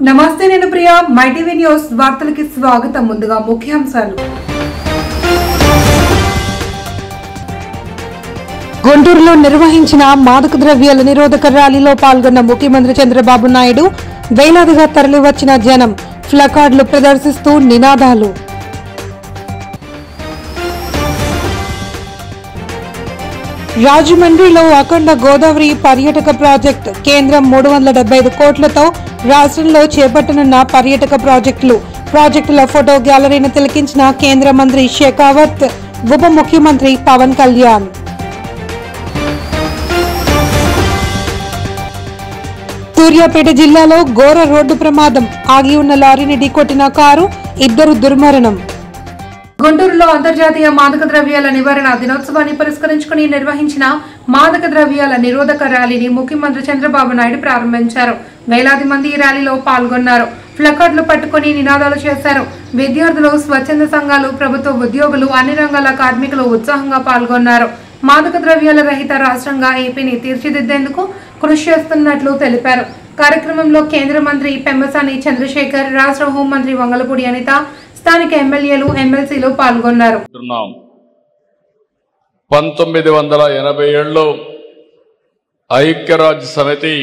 నమస్తే నేను Priya my TV news వార్తలకి స్వాగతం. ముందుగా ముఖ్యాంశాలు. గుంటూరులో నిర్వహించిన మాదక ద్రవ్యాల నిరోధక ర్యాలీలో పాల్గొన్న ముఖ్యమంత్రి చంద్రబాబు నాయుడు వేలాదిగా తరలివచ్చిన జనం ప్లకార్డులు ప్రదర్శిస్తూ నినాదాలు. రాజమండ్రిలో అఖండ గోదావరి పర్యాటక ప్రాజెక్టు కేంద్రం 375 కోట్లతో రాష్ట్రంలో చేపట్టనున్న పర్యాటక ప్రాజెక్టుల ఫోటో గ్యాలరీని తిలకించిన కేంద్ర మంత్రి షెకావత్, ఉప ముఖ్యమంత్రి పవన్ కళ్యాణ్. సూర్యాపేట జిల్లాలో ఘోర రోడ్డు ప్రమాదం, ఆగి ఉన్న లారీని ఢీకొట్టిన కారు, 2 దుర్మరణం. గుంటూరులో అంతర్జాతీయ మాదక ద్రవ్యాల నివారణ దినోత్సవాన్ని పురస్కరించుకుని నిర్వహించిన మాదక ద్రవ్యాల నిరోధక ర్యాలీని ముఖ్యమంత్రి చంద్రబాబు నాయుడు ప్రారంభించారు. వేలాది మంది ఈ ర్యాలీలో పాల్గొన్నారు. ప్లకార్డులు పట్టుకుని నినాదాలు చేశారు. విద్యార్థులు, స్వచ్ఛంద సంఘాలు, ప్రభుత్వ ఉద్యోగులు, అన్ని రంగాల కార్మికులు ఉత్సాహంగా పాల్గొన్నారు. మాదక ద్రవ్యాల రహిత రాష్ట్రంగా ఏపీని తీర్చిదిద్దేందుకు కృషి చేస్తున్నట్లు తెలిపారు. కార్యక్రమంలో కేంద్ర మంత్రి పెమ్మసాని చంద్రశేఖర్, రాష్ట్ర హోంమంత్రి వంగలపూడి అనిత, స్థానిక ఎమ్మెల్యేలు, ఎమ్మెల్సీలు పాల్గొన్నారు. 1987లో ఐక్యరాజ్య సమితి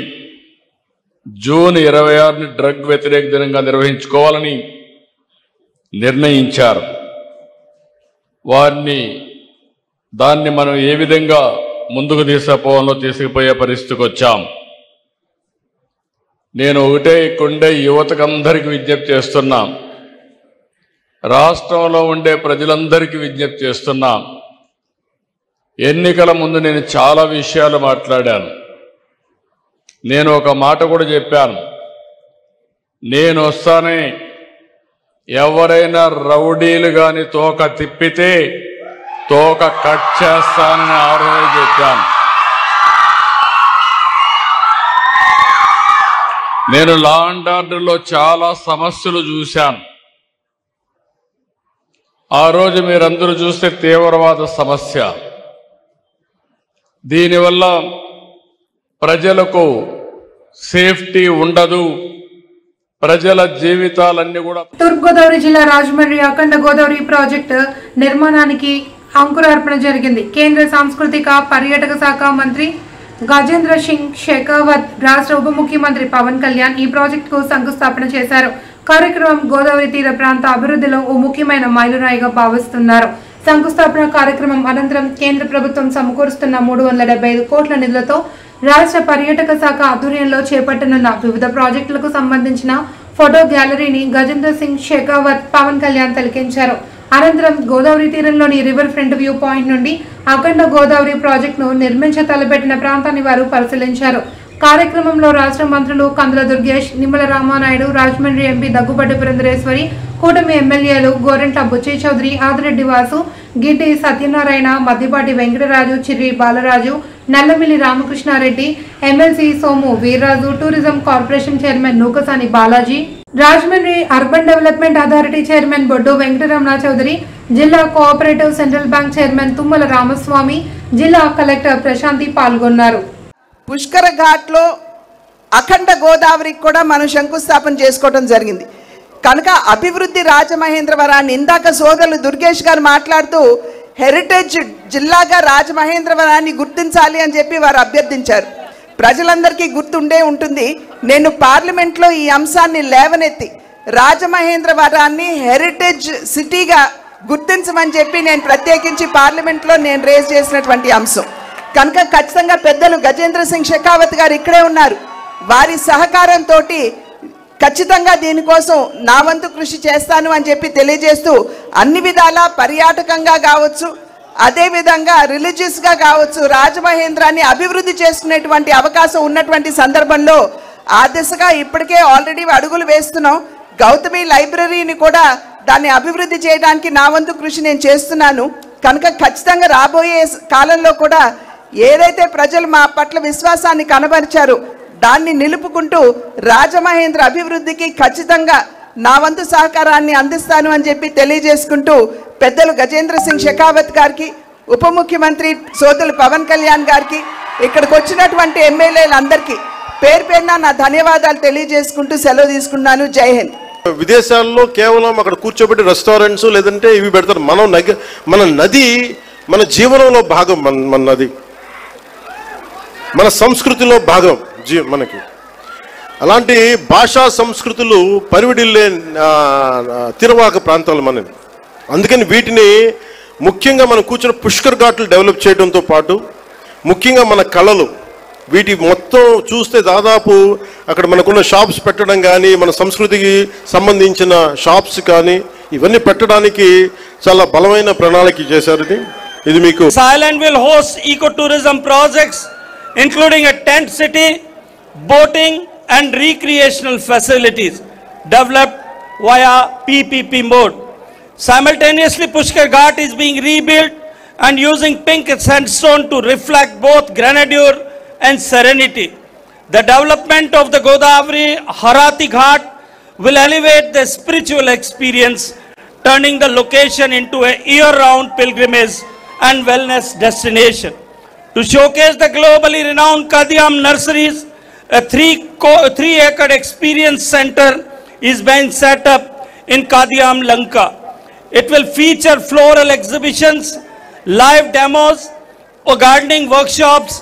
జూన్ 26ని డ్రగ్ వ్యతిరేక దినంగా నిర్వహించుకోవాలని నిర్ణయించారు. దాన్ని మనం ఏ విధంగా ముందుకు తీసుకుపోయే పరిస్థితికి వచ్చాం. నేను ఒకటే ఇక్కడుండే యువతకందరికీ విజ్ఞప్తి చేస్తున్నా, రాష్ట్రంలో ఉండే ప్రజలందరికీ విజ్ఞప్తి చేస్తున్నా. ఎన్నికల ముందు నేను చాలా విషయాలు మాట్లాడాను. నేను ఒక మాట కూడా చెప్పాను, నేను వస్తానే ఎవరైనా రౌడీలు గాని తోక తిప్పితే తోక కట్ చేస్తానని ఆ రోజు చెప్పాను. నేను లా అండ్ ఆర్డర్లో చాలా సమస్యలు చూశాను. ఆ రోజు మీరందరూ చూస్తే తీవ్రవాద సమస్య. దీనివల్ల ప్రజలకు సేఫ్టీ ఉండదు, ప్రజల జీవితాలన్నీ కూడా. తూర్పుగోదావరి జిల్లా రాజమండ్రి అఖండ గోదావరి ప్రాజెక్టు నిర్మాణానికి అంకురార్పణ జరిగింది. కేంద్ర సాంస్కృతిక పర్యాటక శాఖ మంత్రి గజేంద్ర సింగ్ షెకావత్, రాష్ట్ర ఉప ముఖ్యమంత్రి పవన్ కళ్యాణ్ ఈ ప్రాజెక్టుకు శంకుస్థాపన చేశారు. కార్యక్రమం గోదావరి తీర ప్రాంత అభివృద్ధిలో ఓ ముఖ్యమైన మైలురాయిగా భావిస్తున్నారు. శంకుస్థాపన కార్యక్రమం అనంతరం కేంద్ర ప్రభుత్వం సమకూరుస్తున్న 375 కోట్ల నిధులతో రాష్ట్ర పర్యాటక శాఖ ఆధ్వర్యంలో చేపట్టనున్న వివిధ ప్రాజెక్టులకు సంబంధించిన ఫోటో గ్యాలరీని గజేంద్ర సింగ్ షెకావత్, పవన్ కళ్యాణ్ తిలకించారు. అనంతరం గోదావరి తీరంలోని రివర్ ఫ్రంట్ వ్యూ పాయింట్ నుండి అఖండ గోదావరి ప్రాజెక్టును నిర్మించ తలపెట్టిన ప్రాంతాన్ని వారు పరిశీలించారు. కార్యక్రమంలో రాష్ట్ర మంత్రులు కందుల దుర్గేష్, నిమ్మల రామానాయుడు, రాజమండ్రి ఎంపీ దగ్గుబాటి పురంధరేశ్వరి, కూటమి ఎమ్మెల్యేలు Gorantla Butche Chowdary, Adireddy Vasu, Giddi Satyanarayana, Maddipati Venkataraju, Chirri Balaraju, Nallamilli Ramakrishnareddy, MLC Somu Veerraju, tourism corporation chairman Nukasani Balaji, Rajahmundry urban development authority chairman Boddu Venkataramana Chowdary, జిల్లా cooperative central bank chairman Tummala Ramaswamy, జిల్లా కలెక్టర్ ప్రశాంతి పాల్గొన్నారు. పుష్కర ఘాట్లో అఖండ గోదావరికి కూడా మనం శంకుస్థాపన చేసుకోవడం జరిగింది. కనుక అభివృద్ధి రాజమహేంద్రవరాన్ని ఇందాక సోదరులు దుర్గేష్ గారు మాట్లాడుతూ హెరిటేజ్ జిల్లాగా రాజమహేంద్రవరాన్ని గుర్తించాలి అని చెప్పి వారు అభ్యర్థించారు. ప్రజలందరికీ గుర్తుండే ఉంటుంది. నేను పార్లమెంట్లో ఈ అంశాన్ని లేవనెత్తి రాజమహేంద్రవరాన్ని హెరిటేజ్ సిటీగా గుర్తించమని చెప్పి నేను ప్రత్యేకించి పార్లమెంట్లో నేను రేజ్ చేసినటువంటి అంశం. కనుక ఖచ్చితంగా పెద్దలు గజేంద్ర సింగ్ షెకావత్ గారు ఇక్కడే ఉన్నారు. వారి సహకారంతో ఖచ్చితంగా దీనికోసం నా వంతు కృషి చేస్తాను అని చెప్పి తెలియజేస్తూ, అన్ని విధాలా పర్యాటకంగా కావచ్చు, అదేవిధంగా రిలీజియస్గా కావచ్చు, రాజమహేంద్రాన్ని అభివృద్ధి చేసుకునేటువంటి అవకాశం ఉన్నటువంటి సందర్భంలో ఆ దిశగా ఇప్పటికే ఆల్రెడీ అడుగులు వేస్తున్నాం. గౌతమి లైబ్రరీని కూడా దాన్ని అభివృద్ధి చేయడానికి నా వంతు కృషి నేను చేస్తున్నాను. కనుక ఖచ్చితంగా రాబోయే కాలంలో కూడా ఏదైతే ప్రజలు మా పట్ల విశ్వాసాన్ని కనబరిచారో దాన్ని నిలుపుకుంటూ రాజమహేంద్ర అభివృద్ధికి ఖచ్చితంగా నా వంతు సహకారాన్ని అందిస్తాను అని చెప్పి తెలియజేసుకుంటూ, పెద్దలు గజేంద్ర సింగ్ షెకావత్ గారికి, ఉప ముఖ్యమంత్రి సోదరులు పవన్ కళ్యాణ్ గారికి, ఇక్కడికి వచ్చినటువంటి ఎమ్మెల్యేలందరికీ పేరు పేరున నా ధన్యవాదాలు తెలియజేసుకుంటూ సెలవు తీసుకున్నాను. జై హింద్. విదేశాల్లో కేవలం అక్కడ కూర్చోబెట్టి రెస్టారెంట్స్ లేదంటే ఇవి పెడతారు. మన నది మన జీవనంలో భాగం. మన నది మన సంస్కృతిలో భాగం మనకి. అలాంటి భాషా సంస్కృతులు పరివిడిల్లే తిరువాక ప్రాంతాలు మనది. అందుకని వీటిని ముఖ్యంగా మనం కూర్చొని పుష్కర్ ఘాట్లు డెవలప్ చేయడంతో పాటు ముఖ్యంగా మన కళలు వీటి మొత్తం చూస్తే దాదాపు అక్కడ మనకున్న షాప్స్ పెట్టడం కానీ మన సంస్కృతికి సంబంధించిన షాప్స్ కానీ ఇవన్నీ పెట్టడానికి చాలా బలమైన ప్రణాళిక చేశారు. ఇది మీకు Thailand will host ecotourism projects including a tent city, boating and recreational facilities developed via PPP mode. Simultaneously, Pushkar Ghat is being rebuilt and using pink sandstone to reflect both grandeur and serenity. The development of the Godavari Harati Ghat will elevate the spiritual experience, turning the location into a year-round pilgrimage and wellness destination. To showcase the globally renowned Kadiam nurseries, a 3-acre experience center is being set up in Kadiam, Lanka. It will feature floral exhibitions, live demos, gardening workshops,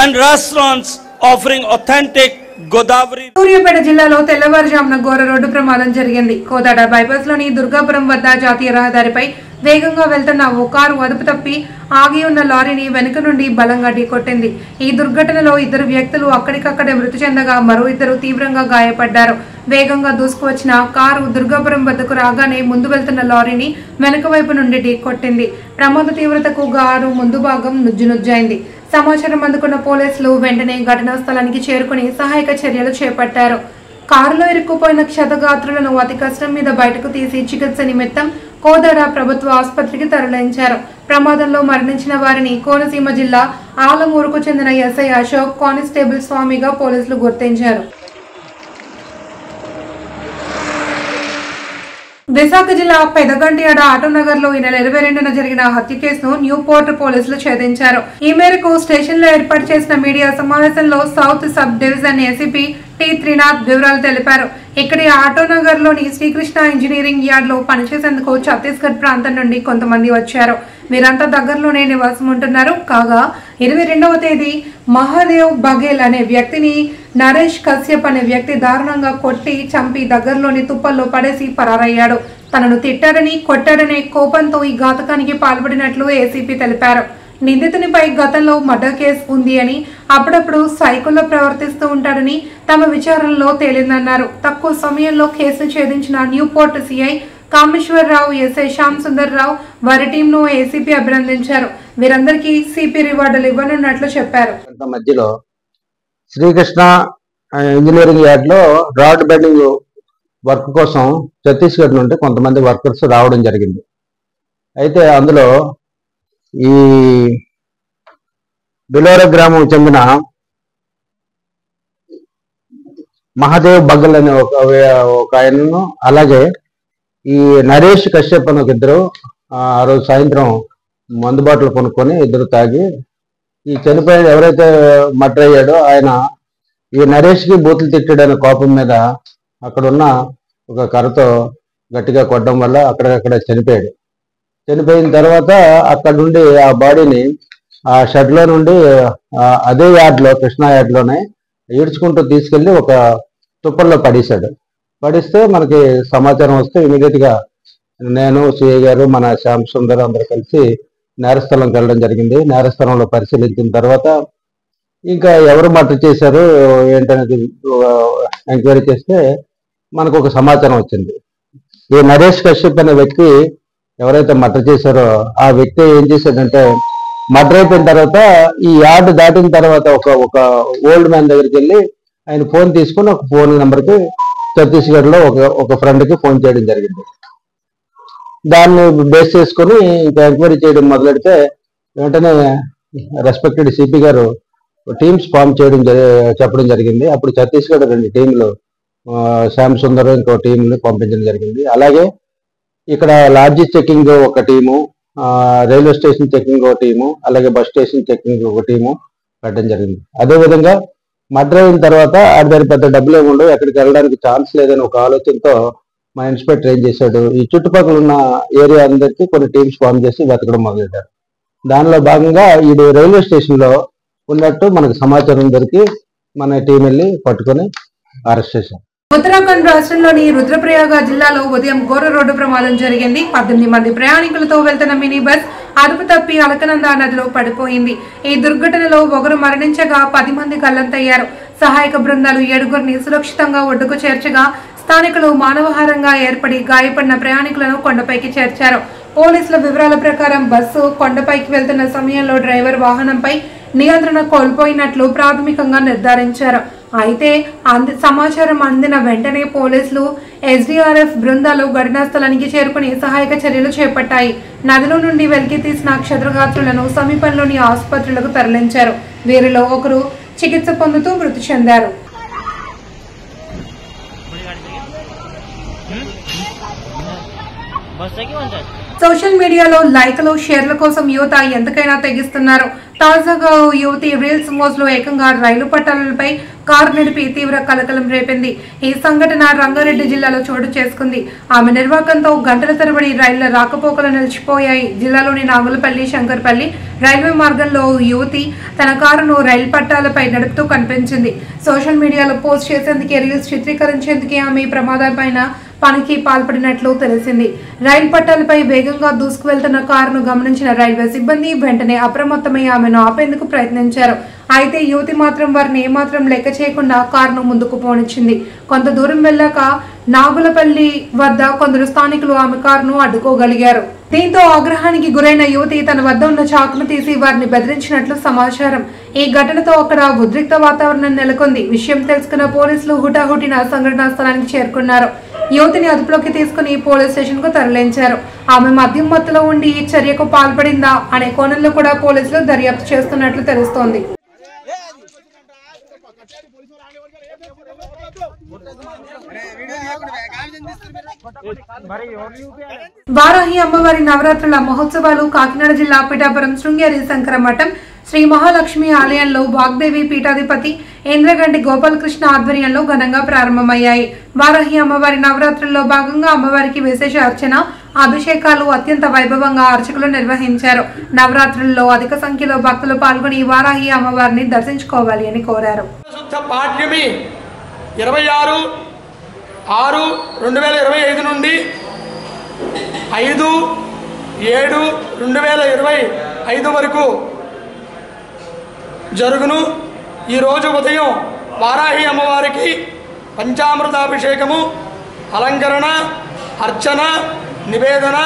and restaurants offering authentic Godavari. Suryapet జిల్లాలో తెల్లవారుజామున ఘోర road ప్రమాదం జరిగింది. Kodad bypass లోని దుర్గాపురం వద్ద జాతీయ రహదారిపై వేగంగా వెళ్తున్న ఓ కారు అదుపు తప్పి ఆగి ఉన్న లారీని వెనుక నుండి బలంగా ఢీకొట్టింది. ఈ దుర్ఘటనలో 2 వ్యక్తులు అక్కడికక్కడే మృతి చెందగా మరో 2 తీవ్రంగా గాయపడ్డారు. వేగంగా దూసుకువచ్చిన కారు దుర్గాపురం వద్దకు రాగానే ముందు వెళ్తున్న లారీని వెనుక వైపు నుండి ఢీకొట్టింది. ప్రమాద తీవ్రతకు కారు ముందు భాగం నుజ్జునుజ్జైంది. సమాచారం అందుకున్న పోలీసులు వెంటనే ఘటనా స్థలానికి చేరుకుని సహాయక చర్యలు చేపట్టారు. కారులో ఇరుక్కుపోయిన క్షతగాత్రులను అతి కష్టం మీద బయటకు తీసి చికిత్స నిమిత్తం కోదాడ ప్రభుత్వ ఆసుపత్రికి తరలించారు. ప్రమాదంలో మరణించిన వారిని కోనసీమ జిల్లా ఆలమూరుకు చెందిన ఎస్ఐ అశోక్, కానిస్టేబుల్ స్వామిగా పోలీసులు గుర్తించారు. విశాఖ జిల్లా పెదగంటియాడ ఆటోనగర్ లో ఈ నెల 22న జరిగిన హత్య కేసును న్యూ పోర్ట్ పోలీసులు ఛేదించారు. ఈ మేరకు స్టేషన్ లో ఏర్పాటు చేసిన మీడియా సమావేశంలో south sub division ACP T Trinath వివరాలు తెలిపారు. ఇక్కడి ఆటోనగర్ లోని శ్రీకృష్ణ ఇంజనీరింగ్ యార్డ్ లో పనిచేసేందుకు ఛత్తీస్గఢ్ ప్రాంతం నుండి కొంతమంది వచ్చారు. వీరంతా దగ్గరలోనే నివాసం ఉంటున్నారు. కాగా 22వ తేదీ మహాదేవ్ బఘేల్ అనే వ్యక్తిని నరేష్ కశ్యప్ అనే వ్యక్తి దారుణంగా కొట్టి చంపి దగ్గరలోని తుప్పల్లో పడేసి పరారయ్యాడు. తనను తిట్టాడని కొట్టాడనే కోపంతో ఈ ఘాతకానికి పాల్పడినట్లు ఏసీపీ తెలిపారు. నిందితునిపై గతంలో మర్డర్ కేసు ఉంది అని, అప్పుడప్పుడు సైకోలో ప్రవర్తిస్తూ ఉంటాడని తమ విచారణలో తేలిందన్నారు. తక్కువ సమయంలో కేసును ఛేదించిన new port CI Kameswararao, SI Shyam Sundar Rao వారి టీంను ఏసీపీ అభినందించారు. వీరందరికీ సిపి రివార్డులు ఇవ్వనున్నట్లు చెప్పారు. మధ్యలో శ్రీకృష్ణ ఇంజనీరింగ్ యార్డ్ లో రాడ్ బెండింగ్ వర్క్ కోసం ఛత్తీస్గఢ్ నుండి కొంతమంది వర్కర్స్ రావడం జరిగింది. అయితే అందులో ఈ బిలోర గ్రామం చెందిన మహాదేవ్ బగ్గల్ అనే ఒక ఆయనను, అలాగే ఈ నరేష్ కశ్యప్ అని ఒక ఇద్దరు ఆ రోజు సాయంత్రం మందు బాటలు కొనుక్కొని ఇద్దరు తాగి ఈ చనిపోయిన ఎవరైతే మర్డర్ అయ్యాడో ఆయన ఈ నరేష్కి బూతులు తిట్టాడనే కోపం మీద అక్కడున్న ఒక కర్రతో గట్టిగా కొట్టడం వల్ల అక్కడక్కడ చనిపోయాడు. చనిపోయిన తర్వాత అక్కడ నుండి ఆ బాడీని ఆ షెడ్లో నుండి అదే యార్డ్లో, కృష్ణా యార్డ్లోనే ఈడ్చుకుంటూ తీసుకెళ్లి ఒక తుప్పల్లో పడేశాడు. పడిస్తే మనకి సమాచారం వస్తే ఇమీడియట్గా నేను, సిఐ గారు, మన శ్యామ్ సుందర్ అందరూ కలిసి నేరస్థలంకి వెళ్ళడం జరిగింది. నేరస్థలంలో పరిశీలించిన తర్వాత ఇంకా ఎవరు మర్డర్ చేశారు ఏంటనేది ఎంక్వైరీ చేస్తే మనకు ఒక సమాచారం వచ్చింది. ఈ నరేష్ కశ్యప్ అనే వ్యక్తి ఎవరైతే మర్డర్ చేశారో ఆ వ్యక్తి ఏం చేశాడంటే, మర్డర్ అయిపోయిన తర్వాత ఈ యార్డ్ దాటిన తర్వాత ఒక ఓల్డ్ మ్యాన్ దగ్గరికి వెళ్ళి ఆయన ఫోన్ తీసుకుని ఒక ఫోన్ నెంబర్కి ఛత్తీస్గఢ్లో ఒక ఫ్రెండ్కి ఫోన్ చేయడం జరిగింది. దాన్ని బేస్ చేసుకొని ఇంకా ఎంక్వైరీ చేయడం మొదలెడితే వెంటనే రెస్పెక్టెడ్ సిపి గారు టీమ్స్ ఫామ్ చెప్పడం జరిగింది. అప్పుడు ఛత్తీస్గఢ్ 2 టీంలు, శ్యామ్ సుందర్ ఇంకో టీంని పంపించడం జరిగింది. అలాగే ఇక్కడ లాడ్జీ చెకింగ్ ఒక టీము, రైల్వే స్టేషన్ చెకింగ్ ఒక టీము, అలాగే బస్ స్టేషన్ చెకింగ్ ఒక టీము పెట్టడం జరిగింది. అదేవిధంగా మర్డర్ అయిన తర్వాత దాని పెద్ద డబ్బులు ఏమి ఉండవు, ఎక్కడికి వెళ్ళడానికి ఛాన్స్ లేదని ఒక ఆలోచనతో మా ఇన్స్పెక్టర్ ఏం చేశాడు, ఈ చుట్టుపక్కల ఉన్న ఏరియా అందరికీ కొన్ని టీమ్స్ ఫామ్ చేసి వెతకడం మొదలెట్టారు. దానిలో భాగంగా ఇది రైల్వే స్టేషన్ లో ఉన్నట్టు మనకు సమాచారం దొరికి మన టీం వెళ్ళి పట్టుకొని అరెస్ట్ చేశాం. ఉత్తరాఖండ్ రాష్ట్రంలోని రుద్రప్రయాగ జిల్లాలో ఉదయం ఘోర రోడ్డు ప్రమాదం జరిగింది. 18 మంది ప్రయాణికులతో వెళ్తున్న మినీ బస్ అదుపు తప్పి అలకనంద నదిలో పడిపోయింది. ఈ దుర్ఘటనలో ఒకరు మరణించగా 10 మంది గల్లంతయ్యారు. సహాయక బృందాలు 7గురిని సురక్షితంగా ఒడ్డుకు చేర్చగా స్థానికులు మానవహారంగా ఏర్పడి గాయపడిన ప్రయాణికులను కొండపైకి చేర్చారు. పోలీసుల వివరాల ప్రకారం బస్సు కొండపైకి వెళ్తున్న సమయంలో డ్రైవర్ వాహనంపై నియంత్రణ కోల్పోయినట్లు ప్రాథమికంగా నిర్ధారించారు. అయితే సమాచారం అందిన వెంటనే పోలీసులు ఎస్డీఆర్ఎఫ్ బృందాలు ఘటనా స్థలానికి చేరుకుని సహాయక చర్యలు చేపట్టాయి. నదిలో నుండి వెలికి తీసిన క్షతగాత్రులను సమీపంలోని ఆసుపత్రులకు తరలించారు. వీరిలో ఒకరు చికిత్స పొందుతూ మృతి చెందారు. సోషల్ మీడియాలో లైక్లు షేర్ల కోసం యువత ఎంతకైనా తెగిస్తున్నారు. తాజాగా యువతి రీల్స్ మోజ్లో ఏకంగా రైలు పట్టాలపై కారు నడిపి తీవ్ర కలకలం రేపింది. ఈ సంఘటన రంగారెడ్డి జిల్లాలో చోటు చేసుకుంది. ఆమె నిర్వాకంతో గంటల తరబడి రైళ్ల రాకపోకలు నిలిచిపోయాయి. జిల్లాలోని నాగులపల్లి శంకర్పల్లి రైల్వే మార్గంలో యువతి తన కారును రైలు పట్టాలపై నడుపుతూ కనిపించింది. సోషల్ మీడియాలో పోస్ట్ చేసేందుకే రీల్స్ చిత్రీకరించేందుకే ఆమె ఈ ప్రమాదాలపైన పనికి పాల్పడినట్లు తెలిసింది. రైలు పట్టాలపై వేగంగా దూసుకువెళ్తున్న కారును గమనించిన రైల్వే సిబ్బంది వెంటనే అప్రమత్తమై ఆమెను ఆపేందుకు ప్రయత్నించారు. అయితే యువతి మాత్రం వారిని ఏమాత్రం లెక్క చేయకుండా కారును ముందుకు పోనిచ్చింది. కొంత దూరం వెళ్ళాక నాగులపల్లి వద్ద కొందరు స్థానికులు ఆమె కారును అడ్డుకోగలిగారు. దీంతో ఆగ్రహానికి గురైన యువతి తన వద్ద ఉన్న చాకును తీసి వారిని బెదిరించినట్లు సమాచారం. ఈ ఘటనతో అక్కడ ఉద్రిక్త వాతావరణం నెలకొంది. విషయం తెలుసుకున్న పోలీసులు హుటాహుటిన సంఘటనా స్థలానికి చేరుకున్నారు. యువతిని అదుపులోకి తీసుకుని పోలీస్ స్టేషన్ కు తరలించారు. ఆమె మద్యం మత్తులో ఉండి ఈ చర్యకు పాల్పడిందా అనే కోణంలో కూడా పోలీసులు దర్యాప్తు చేస్తున్నట్లు తెలుస్తోంది. వారాహి అమ్మవారి నవరాత్రుల మహోత్సవాలు కాకినాడ జిల్లా పిఠాపురం శృంగేరి శంకర మఠం శ్రీ మహాలక్ష్మి ఆలయంలో వాగ్దేవి పీఠాధిపతి ఇంద్రగంటి గోపాలకృష్ణ ఆధ్వర్యంలో ఘనంగా ప్రారంభమయ్యాయి. వారాహి అమ్మవారి నవరాత్రుల్లో భాగంగా అమ్మవారికి విశేష అర్చన, అభిషేకాలు అత్యంత వైభవంగా అర్చకులు నిర్వహించారు. నవరాత్రుల్లో అధిక సంఖ్యలో భక్తులు పాల్గొని వారాహి అమ్మవారిని దర్శించుకోవాలి అని కోరారు. 26/6/2025 నుండి 5/7/2025 వరకు జరుగును. ఈరోజు ఉదయం వారాహి అమ్మవారికి పంచామృతాభిషేకము, అలంకరణ, అర్చన, నివేదన,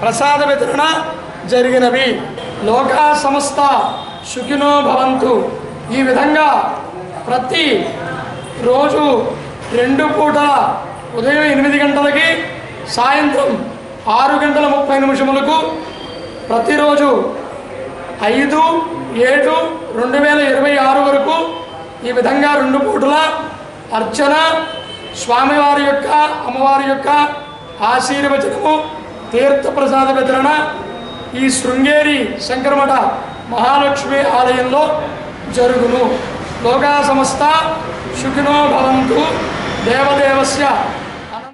ప్రసాద వితరణ జరిగినవి. లోకా సమస్త సుఖినో భవంతు. ఈ విధంగా ప్రతి రోజు 2 పూటల ఉదయం 8 గంటలకి, సాయంత్రం 6:30 ప్రతిరోజు 5/7/2026 వరకు ఈ విధంగా 2 పూటల అర్చన, స్వామివారి యొక్క అమ్మవారి యొక్క ఆశీర్వచనము, తీర్థప్రసాద వితరణ ఈ శృంగేరి శంకరమఠ మహాలక్ష్మి ఆలయంలో జరుగును. లోకా సమస్త సుఖినో భవంతు. దేవదేవస్య.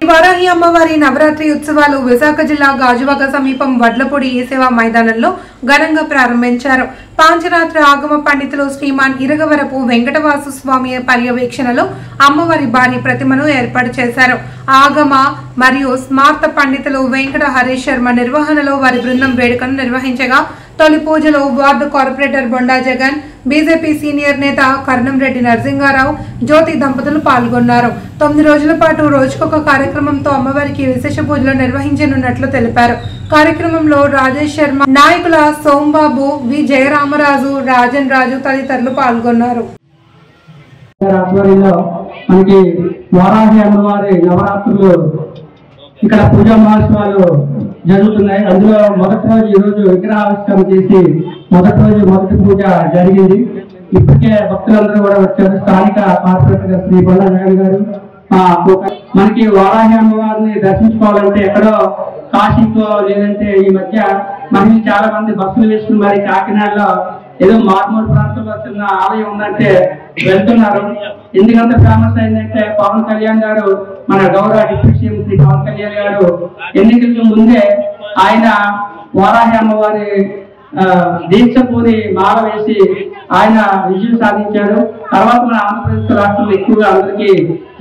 వారాహి అమ్మవారి నవరాత్రి ఉత్సవాలు విశాఖ జిల్లా గాజువాక సమీపం వడ్లపూడి ఈ సేవా మైదానంలో ఘనంగా ప్రారంభించారు. పాంచరాత్ర ఆగమ పండితులు శ్రీమాన్ ఇరగవరపు వెంకటవాసు స్వామి పర్యవేక్షణలో అమ్మవారి భారీ ప్రతిమను ఏర్పాటు చేశారు. ఆగమ మరియు స్మార్త పండితులు వెంకట హరీష్ శర్మ నిర్వహణలో వారి బృందం వేడుకను నిర్వహించగా తొలి పూజలో ward corporator Bonda Jagan, BJP senior నేత కర్ణంరెడ్డి నరసింగారావు, జ్యోతి దంపతులు పాల్గొన్నారు. 9 రోజుల పాటు రోజుకొక కార్యక్రమంతో అమ్మవారికి విశేష పూజలు నిర్వహించనున్నట్లు తెలిపారు. కార్యక్రమంలో రాజేష్ శర్మ, నాయకుల సోంబాబు, వి జయరామరాజు, రాజన్ రాజు తదితరులు పాల్గొన్నారు. మనకి వారాహి అమ్మవారి నవరాత్రులు ఇక్కడ పూజా మహోత్సవాలు జరుగుతున్నాయి. అందులో మొదటి రోజు ఈరోజు విగ్రహావిష్కరణ చేసి మొదటి పూజ జరిగింది. ఇప్పటికే భక్తులందరూ కూడా వచ్చారు. స్థానిక కార్పొరేటర్ శ్రీ బొండా జగన్ గారు మనకి వారాహి అమ్మవారిని దర్శించుకోవాలంటే ఎక్కడో కాశీతో లేదంటే ఈ మధ్య మహిళలు చాలా మంది బస్సులు వేసుకుని మరి కాకినాడలో ఏదో మారుమూల ప్రాంతంలో చిన్న ఆలయం ఉందంటే వెళ్తున్నారు. ఎందుకంత ఫేమస్ అయిందంటే పవన్ కళ్యాణ్ గారు, మన గౌరవ డిప్యూటీ సీఎం శ్రీ పవన్ కళ్యాణ్ గారు ఎన్నికలకు ముందే ఆయన వారాహి అమ్మవారి దీక్ష పూని మాల వేసి ఆయన విజయం సాధించారు. తర్వాత మన ఆంధ్రప్రదేశ్ రాష్ట్రంలో ఎక్కువగా అందరికీ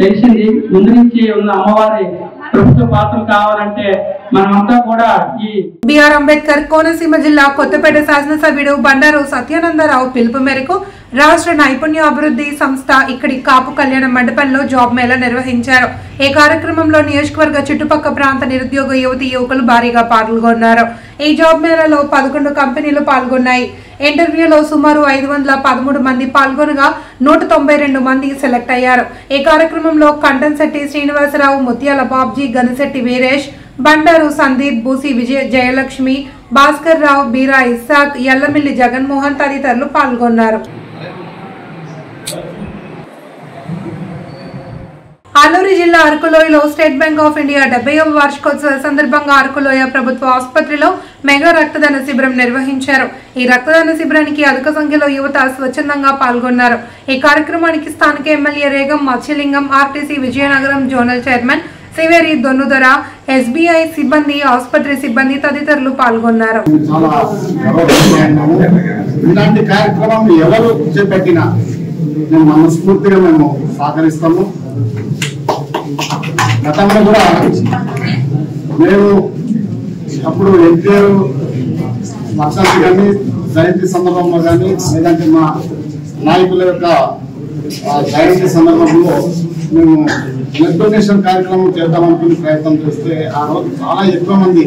తెలిసింది. ముందు నుంచి ఉన్న అమ్మవారి ప్రభుత్వ పాత్ర కావాలంటే మనమంతా కూడా ఈ బిఆర్ అంబేద్కర్ కోనసీమ జిల్లా కొత్తపేట శాసనసభ్యుడు బండారు సత్యానందరావు పిలుపు మేరకు రాష్ట్ర నైపుణ్యాభివృద్ధి సంస్థ ఇక్కడి కాపు కళ్యాణ మండపంలో జాబ్ మేళా నిర్వహించారు. ఈ కార్యక్రమంలో నియోజకవర్గ చుట్టుపక్కల ప్రాంత నిరుద్యోగ యువతి యువకులు భారీగా పాల్గొన్నారు. ఈ జాబ్ మేళాలో 11 కంపెనీలు పాల్గొన్నాయి. ఇంటర్వ్యూలో సుమారు 513 మంది పాల్గొనగా 192 మంది సెలెక్ట్ అయ్యారు. ఈ కార్యక్రమంలో కంటన్శెట్టి శ్రీనివాసరావు, ముత్యాల బాబ్జీ, గనిశెట్టి వీరేష్, బండారు సందీప్, బూసి విజయ, జయలక్ష్మి, భాస్కర్ రావు, బీరా ఇస్సాక్, యల్లమిల్లి జగన్మోహన్ తదితరులు పాల్గొన్నారు. అల్లూరి జిల్లా అరకులోయలో స్టేట్ బ్యాంక్ ఆఫ్ ఇండియా 70వ వార్షికోత్సవ సందర్భంగా అరకులోయ ప్రభుత్వ ఆసుపత్రిలో మెగా రక్తదాన శిబిరం నిర్వహించారు. ఈ రక్తదాన శిబిరానికి అధిక సంఖ్యలో యువత స్వచ్ఛందంగా పాల్గొన్నారు. ఈ కార్యక్రమానికి స్థానిక MLA Regam Matsyalingam, RTC Vizianagaram zonal chairman Siveri Donnudora, SBI సిబ్బంది, ఆసుపత్రి సిబ్బంది తదితరులు పాల్గొన్నారు. ఇలాంటి కార్యక్రమం ఎవరు చేపట్టినా మేము మనస్ఫూర్తిగా మేము సహకరిస్తాము. గతంలో కూడా మేము అప్పుడు ఎన్టీఆర్ వర్షాలు కానీ జయంతి సందర్భంలో కానీ లేదంటే మా నాయకుల యొక్క జయంతి సందర్భంలో మేము బ్లడ్ డొనేషన్ కార్యక్రమం చేద్దామనుకుని ప్రయత్నం చేస్తే ఆ రోజు చాలా ఎక్కువ మంది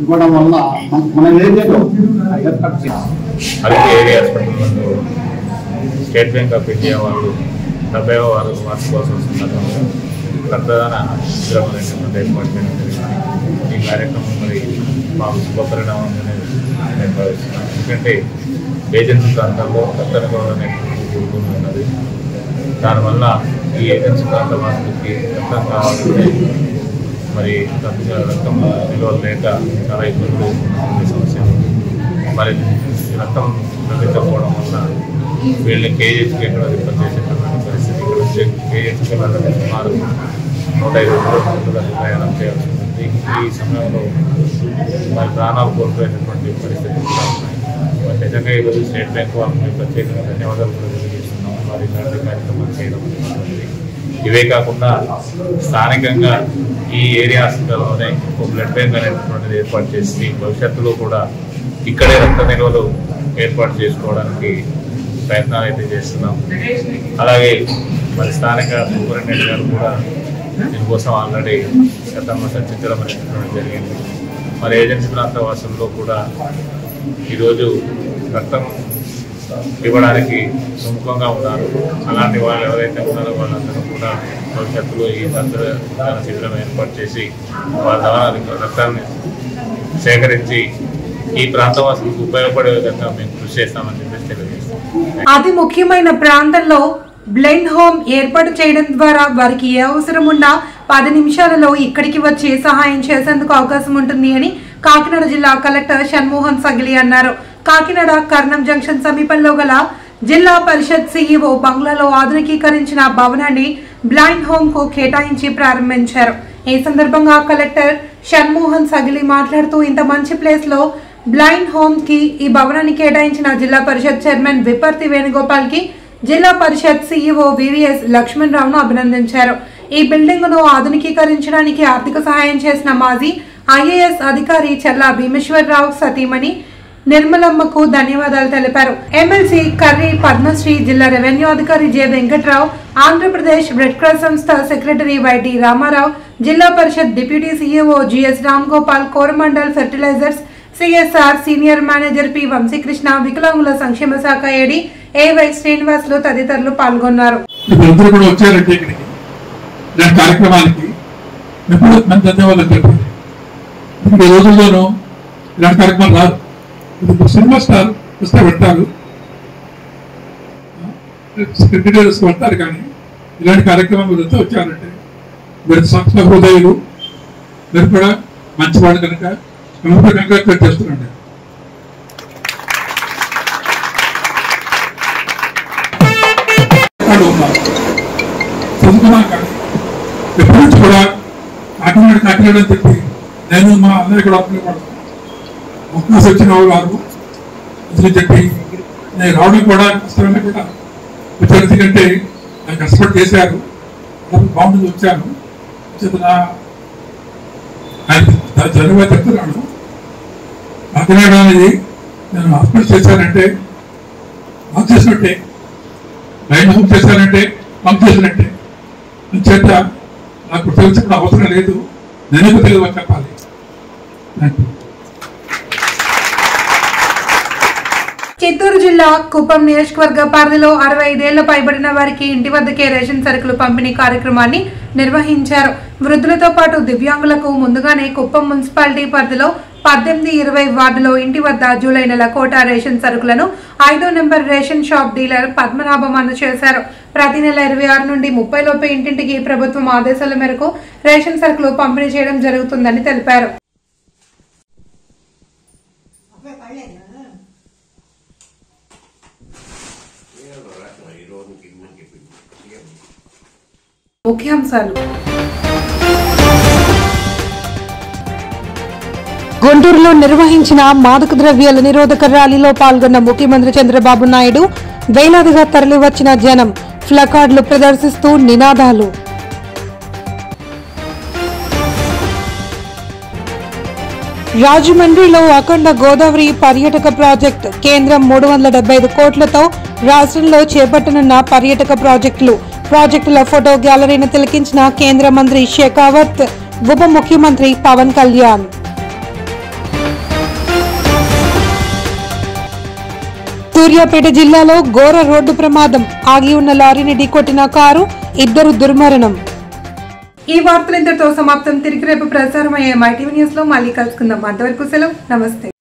ఇవ్వడం వల్ల మన ఏరియాలో స్టేట్ బ్యాంక్ ఆఫ్ ఇండియా వాళ్ళు 70వ వార్షికోత్సవం సందర్భంగా రక్తదాన శిబిరం అనేటువంటి ఏర్పాటు చేయడం జరిగింది. ఈ కార్యక్రమం మరి మాకు శుభపరిణామం అనేది నేను భావిస్తున్నాను. ఎందుకంటే ఏజెన్సీ ప్రాంతాల్లో రక్త నిల్వ అనేటువంటి కూడుకుని ఉన్నది. దానివల్ల ఈ ఏజెన్సీ ప్రాంత వాసులకి రక్తం కావాలంటే మరి రక్తం నిల్వలు లేక చాలా ఇబ్బందులు సమస్య. మరి రక్తం లభించకపోవడం వల్ల వీళ్ళని కేజీహెచ్కి ఎక్కడ రిఫర్ చేసేటటువంటి పరిస్థితి. ఇక్కడ కేజీహెచ్కి వెళ్ళడం సుమారు 150 కిలోమీటర్ల ప్రయాణం చేయాల్సి ఉంటుంది. ఈ సమయంలో మరి ప్రాణాలు కోల్పోయేటటువంటి పరిస్థితులు కూడా ఉన్నాయి. మరి నిజంగా ఈరోజు స్టేట్ బ్యాంక్ వాళ్ళని ప్రత్యేకంగా ధన్యవాదాలు కూడా తెలియజేస్తున్నాము. వారి ఇలాంటి కార్యక్రమాలు చేయడం జరుగుతుంది. ఇవే కాకుండా స్థానికంగా ఈ ఏరియా హాస్పిటల్లోనే ఒక బ్లడ్ బ్యాంక్ అనేటువంటిది ఏర్పాటు చేసి భవిష్యత్తులో కూడా ఇక్కడే రక్త నిల్వలు ఏర్పాటు చేసుకోవడానికి ప్రయత్నాలు అయితే చేస్తున్నాం. అలాగే మరి స్థానిక సూపరింటెండెంట్ గారు కూడా దీనికోసం ఆల్రెడీ గతంలో చర్చించడం అనేటువంటి జరిగింది. మరి ఏజెన్సీ ప్రాంత వాసుల్లో కూడా ఈరోజు రక్తం ఇవ్వడానికి సుముఖంగా ఉన్నారు. అలాంటి వాళ్ళు ఎవరైతే ఉన్నారో వాళ్ళందరూ కూడా భవిష్యత్తులో ఈ రక్తదాన శిబిరం ఏర్పాటు చేసి వాళ్ళ ద్వారా రక్తాన్ని సేకరించి ఈ ప్రాంతవాసులకు ఉపయోగపడే విధంగా మేము కృషి చేస్తామని చెప్పేసి తెలియజేస్తాం. అతి ముఖ్యమైన ప్రాంతంలో బ్లైండ్ హోమ్ ఏర్పాటు చేయడం ద్వారా వారికి ఏ అవసరం ఉన్నా 10 నిమిషాలలో ఇక్కడికి వచ్చి సహాయం చేసేందుకు అవకాశం ఉంటుంది అని కాకినాడ జిల్లా కలెక్టర్ షణ్మోహన్ సగిలి అన్నారు. కాకినాడ కర్ణం జంక్షన్ సమీపంలో గల జిల్లా పరిషత్ సిఇఓ బంగ్లాలో ఆధునికీకరించిన భవనాన్ని బ్లైండ్ హోమ్ కు కేటాయించి ప్రారంభించారు. ఈ సందర్భంగా కలెక్టర్ షణ్మోహన్ సగిలి మాట్లాడుతూ ఇంత మంచి ప్లేస్ లో బ్లైండ్ హోమ్ కి ఈ భవనాన్ని కేటాయించిన జిల్లా పరిషత్ చైర్మన్ విపర్తి వేణుగోపాల్ కి జిల్లా పరిషత్ సిఇఓ వివిఎస్ లక్ష్మణ్ రావును అభినందించారు. ఈ బిల్డింగ్ ను ఆధునికీకరించడానికి ఆర్థిక సహాయం చేసిన మాజీ ఐఏఎస్ అధికారి చల్లా భీమేశ్వరరావు సతీమణి నిర్మలమ్మకు ధన్యవాదాలు తెలిపారు. ఎమ్మెల్సీ కర్రీ పద్మశ్రీ, జిల్లా రెవెన్యూ అధికారి J Venkatrao, Andhra Pradesh red cross సంస్థ secretary YT Ramarao, Zilla Parishad deputy CEO GS Ram Gopal, Coromandel fertilisers CSR senior manager P Vamsikrishna, వికలాంగుల సంక్షేమ శాఖ ఏడి ఏవై శ్రీనివాసులు తదితరులు పాల్గొన్నారు. కార్యక్రమానికి ధన్యవాదాలు చెప్పండి. ఈ రోజుల్లోనూ ఇలాంటి కార్యక్రమాలు రాదు. సినిమా స్టార్ వస్తే పెడతారు, క్రికెటర్స్ పెడతారు, కానీ ఇలాంటి కార్యక్రమం గురించి వచ్చారంటే మీరు సంస్థ హృదయులు, మీరు కూడా మంచివాడు కనుక మిమ్మల్ని కంగ్రాచులేట్ చేస్తున్నాండి. వాళ్ళు ఉన్నారు. చదువుకున్నాం కానీ ఎప్పటి నుంచి కూడా కాకినాడ అని చెప్పి నేను మా అందరికీ కూడా అనుకునేవాడు. అవకాశం వచ్చిన వారు అని చెప్పి నేను రావడం కూడా కష్టమైన కూడా వచ్చాను. ఎందుకంటే నాకు కష్టపడి చేశారు, బాగుంటుంది వచ్చాను. ఆయన జనవరి చెప్తున్నాను. కాకినాడ అనేది నేను హాస్పిటల్ చేశానంటే మాకు చేసినట్టే, లైన్ హోమ్ చేశానంటే మాకు చేసినట్టే. చేత నాకు తెలిసిన అవసరం లేదు, నేనే తెలియదు చెప్పాలి. Thank you. చిత్తూరు జిల్లా కుప్పం నియోజకవర్గ పరిధిలో 65 ఏళ్ల పైబడిన వారికి ఇంటి వద్దకే రేషన్ సరుకులు పంపిణీ కార్యక్రమాన్ని నిర్వహించారు. వృద్ధులతో పాటు దివ్యాంగులకు ముందుగానే కుప్పం మున్సిపాలిటీ పరిధిలో 18, 20 వార్డులో ఇంటి వద్ద జూలై నెల కోటా రేషన్ సరుకులను 5వ number ration shop dealer Padmanabham అందజేశారు. ప్రతి నెల 26 నుండి 30 లోపే ఇంటింటికి ప్రభుత్వం ఆదేశాల మేరకు రేషన్ సరుకులు పంపిణీ చేయడం జరుగుతుందని తెలిపారు. ముఖ్యాంశాలు. గుంటూరులో నిర్వహించిన మాదక ద్రవ్యాల నిరోధక ర్యాలీలో పాల్గొన్న ముఖ్యమంత్రి చంద్రబాబు నాయుడు. వేలాదిగా తరలివచ్చిన జనం ప్లకార్డులు ప్రదర్శిస్తూ నినాదాలు. రాజమండ్రిలో అఖండ గోదావరి పర్యాటక ప్రాజెక్టు కేంద్రం 375 కోట్లతో రాష్ట్రంలో చేపట్టనున్న పర్యాటక ప్రాజెక్టుల ఫోటో గ్యాలరీని తిలకించిన కేంద్ర మంత్రి షెకావత్, ఉప ముఖ్యమంత్రి పవన్ కళ్యాణ్. సూర్యాపేట జిల్లాలో ఘోర రోడ్డు ప్రమాదం. ఆగి ఉన్న లారీని ఢీకొట్టిన కారు, 2 దుర్మరణం. ఈ వార్తలు ఇంతటితో సమాప్తం. తిరిగి రేపు ప్రసారమయ్యే మైటీవీ న్యూస్ లో మళ్ళీ కలుసుకుందాం. అంతవరకు సెలవు. నమస్తే.